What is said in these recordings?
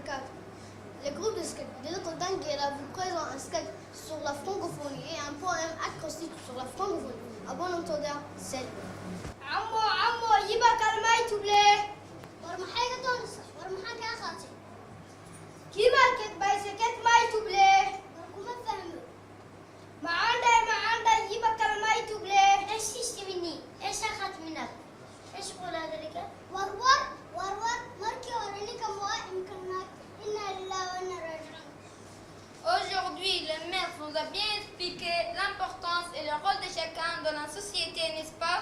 4. Le groupe de sketch de Contangela vous présente un sketch sur la francophonie et un poème acrostique sur la francophonie. À bon entendeur, c'est عمو يبقى كلمة تبلي ورم حاجة تونس ورم حاجة أخاتي كيما كت بايسكت ما تبلي وركم ما فهموا ما عندها يبقى كلمة تبلي إيش تشتمني إيش أخذت منك إيش قول هذا لك ورور مركي ورني كموا يمكنك إنا لله وإنا راجعون. Aujourd'hui, le maître nous a bien expliqué l'importance et le rôle de chacun dans la société, n'est-ce pas?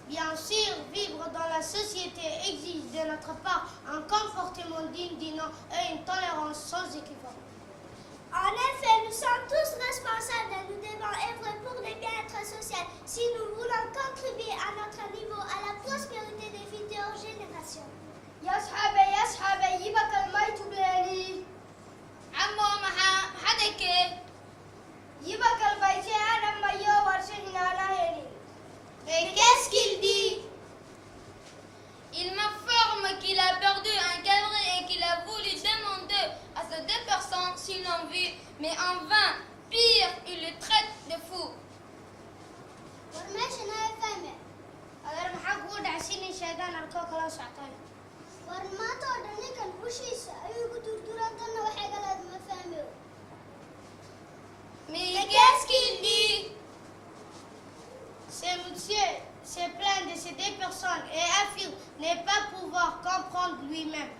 Bien sûr, vivre dans la société exige de notre part un comportement digne du nom et une tolérance sans équivoque. En effet, nous sommes tous responsables et nous devons œuvrer pour le bien-être social si nous voulons contribuer à notre niveau à la prospérité des futures générations. يا صحابي يبقى كلمة تبلي عمو محدك يبقى كلمة أنا ما يورشين على هني. Mais qu'est-ce qu'il dit? Il m'informe qu'il a perdu un cavalier et qu'il a voulu demander à ces deux personnes s'ils l'ont vu, mais en vain. Pire, il le traite de fou. ورماش أنا فاهمة. أنا محق ود عشيني شيطان أركوك لا ساعتين. ورما تودني كان وشي أيوة دورة دنا وحاجة لازم أفهمه. Mais qu'est-ce qu'il dit? Ce monsieur se plaint de ces deux personnes et affirme ne pas pouvoir comprendre lui-même.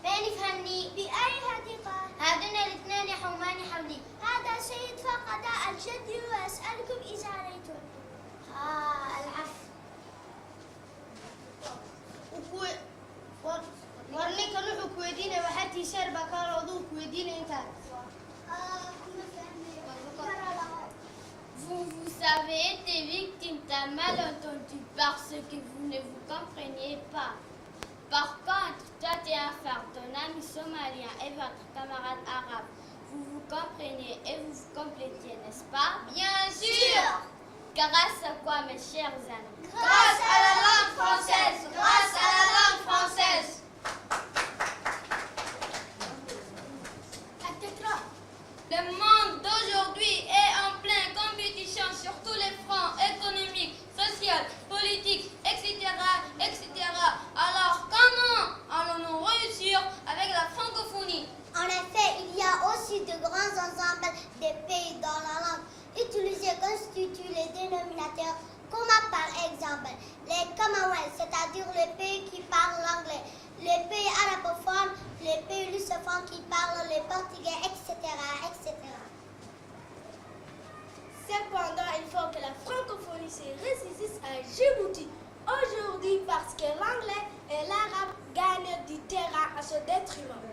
باني فهمني بأي حديقة؟ هذين الاثنين يحومان حولي. هذا سيد فقد الجد وأسألكم إذا رأيتم. العفو. ورني كانوا كويدين وحتى يصير بكار وضوء كويدين انت. Vous avez été victime d'un malentendu parce que vous ne vous compreniez pas. Par contre, toi tu es un phare, ton ami somalien et votre camarade arabe. Vous vous comprenez et vous vous complétiez, n'est-ce pas? Bien sûr! Grâce à quoi, mes chers amis? Grâce à la langue française! Grâce à la langue française! Le monde d'aujourd'hui est en pleine compétition sur tous les fronts économiques, social, politique, etc., etc. Alors comment allons-nous réussir avec la francophonie? En effet, il y a aussi de grands ensembles de pays dans la langue utilisée constituent les dénominateurs comme par exemple les Commonwealth, c'est-à-dire les pays qui parlent l'anglais, les pays arabophones, les pays lusophones qui parlent le portugais, etc., etc. Cependant, il faut que la francophonie se résiste à Djibouti aujourd'hui parce que l'anglais et l'arabe gagnent du terrain à ce détriment.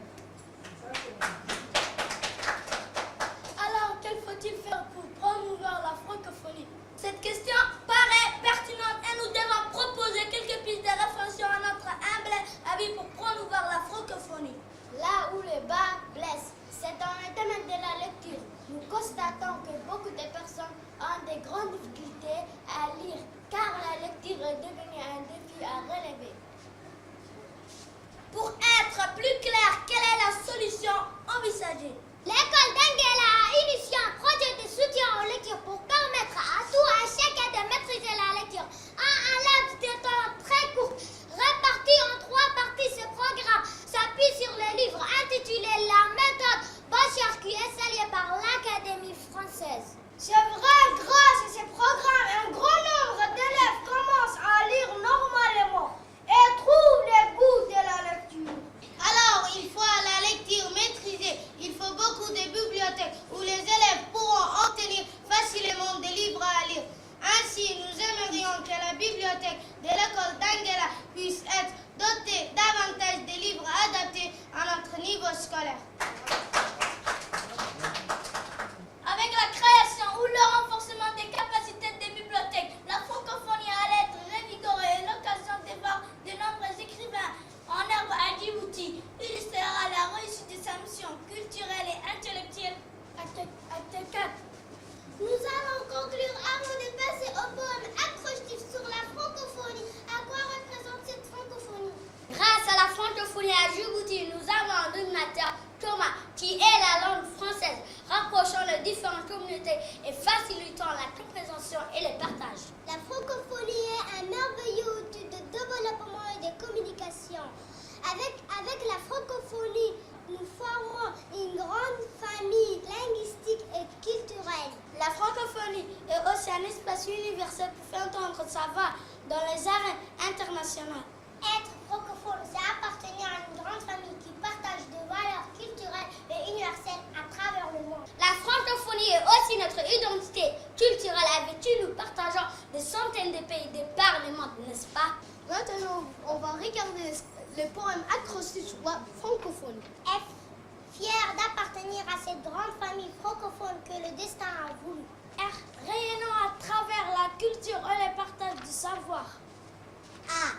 Alors, qu'il faut-il faire pour promouvoir la francophonie? Cette question paraît pertinente et nous devons proposer quelques pistes de réflexion à notre humble avis pour promouvoir la francophonie. Là où le bas blesse, c'est dans le domaine de la lecture. Nous constatons que beaucoup de personnes ont de grandes difficultés à lire car la lecture est devenue un défi à relever. Pour être plus clair, quelle est la solution envisagée? L'école d'Angela a initié un projet de soutien aux lectures pour permettre à tout un chacun de maîtriser la lecture. En un laps de temps très court, réparti en 3 parties, ce programme s'appuie sur le livre intitulé La méthode Bachar qui est salué par l'Académie française. C'est vrai, grâce à ces programmes, un grand nombre d'élèves commencent à lire normalement et trouvent le goût de la lecture. Alors, il faut la lecture maîtrisée, il faut beaucoup de est la langue française, rapprochant les différentes communautés et facilitant la compréhension et le partage. La francophonie est un merveilleux outil de développement et de communication. Avec la francophonie, nous formons une grande famille linguistique et culturelle. La francophonie est aussi un espace universel pour faire entendre sa voix dans les arènes internationales. Être francophone, c'est appartenir à une grande famille qui partage des valeurs culturelles et universelles à travers le monde. La francophonie est aussi notre identité culturelle avec qui nous partageons des centaines de pays de par le monde, n'est-ce pas? Maintenant, on va regarder le poème acrostiche sur la francophonie. Être fier d'appartenir à cette grande famille francophone que le destin a voulu. R. Rayonnant à travers la culture et le partage du savoir. A.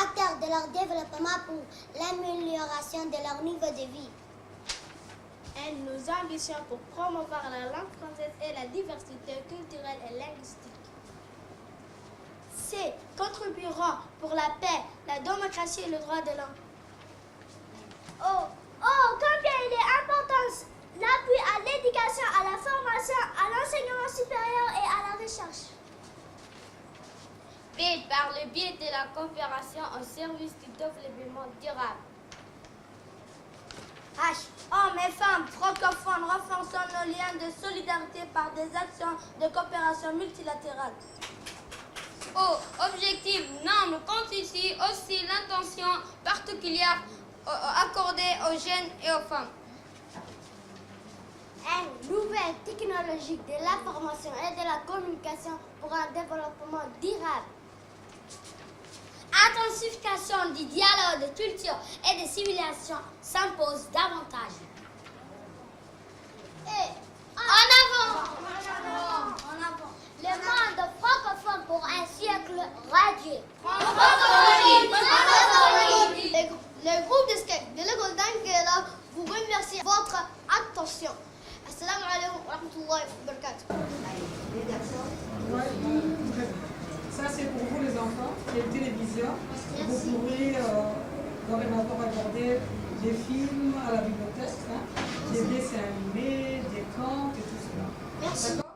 Acteurs de leur développement pour l'amélioration de leur niveau de vie. N. Nos ambitions pour promouvoir la langue française et la diversité culturelle et linguistique. C. Contribueront pour la paix, la démocratie et le droit de l'homme. Oh, combien il est important l'appui à l'éducation, à la formation, à l'enseignement supérieur et à la recherche. B. Par le biais de la coopération au service du développement durable. H. Hommes et femmes francophones renforçant nos liens de solidarité par des actions de coopération multilatérale. O. Objectif noble constitue aussi l'intention particulière accordée aux jeunes et aux femmes. N. Nouvelle technologie de l'information et de la communication pour un développement durable. Intensification du dialogue de culture et de civilisation s'impose davantage. Et en avant! En avant! Le monde francophone pour un siècle radieux. Le groupe de skate de l'école d'Anguera vous remercie de votre attention. Assalamu alaikum wa rahmatullahi wa barakatuh. Ça, c'est pour vous les enfants. Il y a une télévision. Vous pourrez dorénavant regarder des films à la bibliothèque, des dessins animés, des contes et tout cela. Merci. D'accord?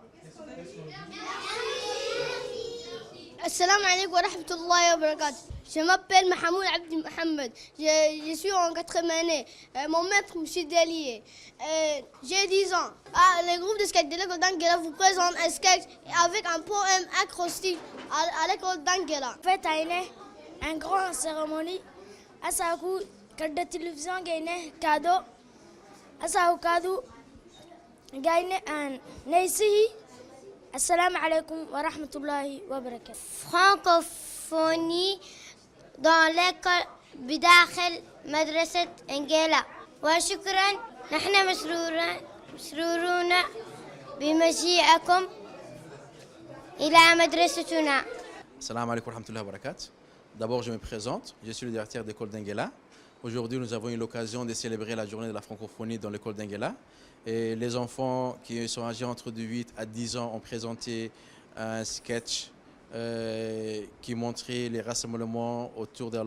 Assalamu alaikum wa rahmatullahi wa barakatuh. Je m'appelle Mahamoud Abdi Mohamed. Je suis en 4e année. Mon maître, M. Delier. J'ai 10 ans. Le groupe de skate de l'école d'Anguera vous présente un skate avec un poème acrostique à l'école d'Anguera. Fête un grand cérémonie. Asaku, quand la télévision gagne cadeau. Asaku cadeau. Gagne un neisihi. Assalamu alaikum wa rahmatullahi wa barakatuh. Francophonie dans l'école بداخل مدرسة إنجيلا وشكرا نحن مسرورون بمجيئكم إلى مدرستنا. Salam alaikum wa rahmatullahi wa barakatuh. D'abord, je me présente. Je suis le directeur de l'école d'Inguela. Aujourd'hui, nous avons eu l'occasion de célébrer la journée de la francophonie dans l'école d'Inguela. Et les enfants qui sont âgés entre 8 à 10 ans ont présenté un sketch qui montrait les rassemblements autour de la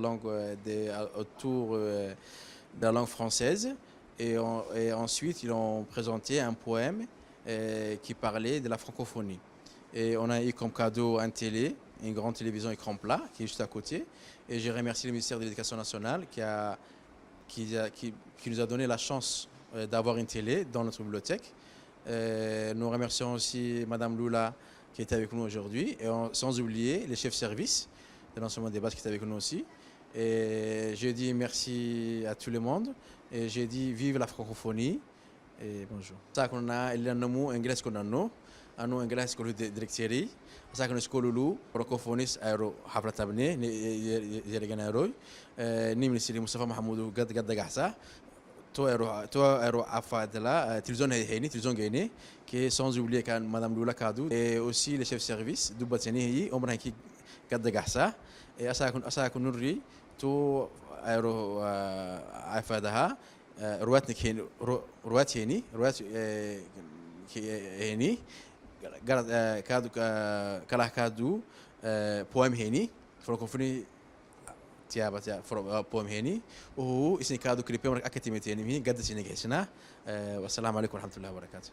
langue française. Et ensuite, ils ont présenté un poème qui parlait de la francophonie. Et on a eu comme cadeau un télé, une grande télévision écran plat qui est juste à côté. Et je remercie le ministère de l'Éducation nationale qui nous a donné la chance d'avoir une télé dans notre bibliothèque. Nous remercions aussi Madame Lula qui est avec nous aujourd'hui, et sans oublier les chefs service de l'enseignement des bases qui est avec nous aussi. Et je dis merci à tout le monde, et je dis vive la francophonie, et bonjour. Ça qu'on a, il y a un mot anglais qu'on a nous, un mot anglais qu'on a directeur, ça qu'on a scolaire, francophonie aéro haflatabne, ni yeriganaroi, ni ministre Moustapha Mahamoudou gad gahsa. Toi aéro afadela télévision gagnée qui sans oublier quand Madame Lula Kadou et aussi les chefs service du Bateni on qui gadagasa et asa kun nuri to aéro afadaha رواتيني هني كادو كلا كادو بوام هني فرانكوفوني تيابا بوم هني وهو اسني كادو كليبي مرك أكتيمتين هني قد سنة والسلام عليكم ورحمة الله وبركاته.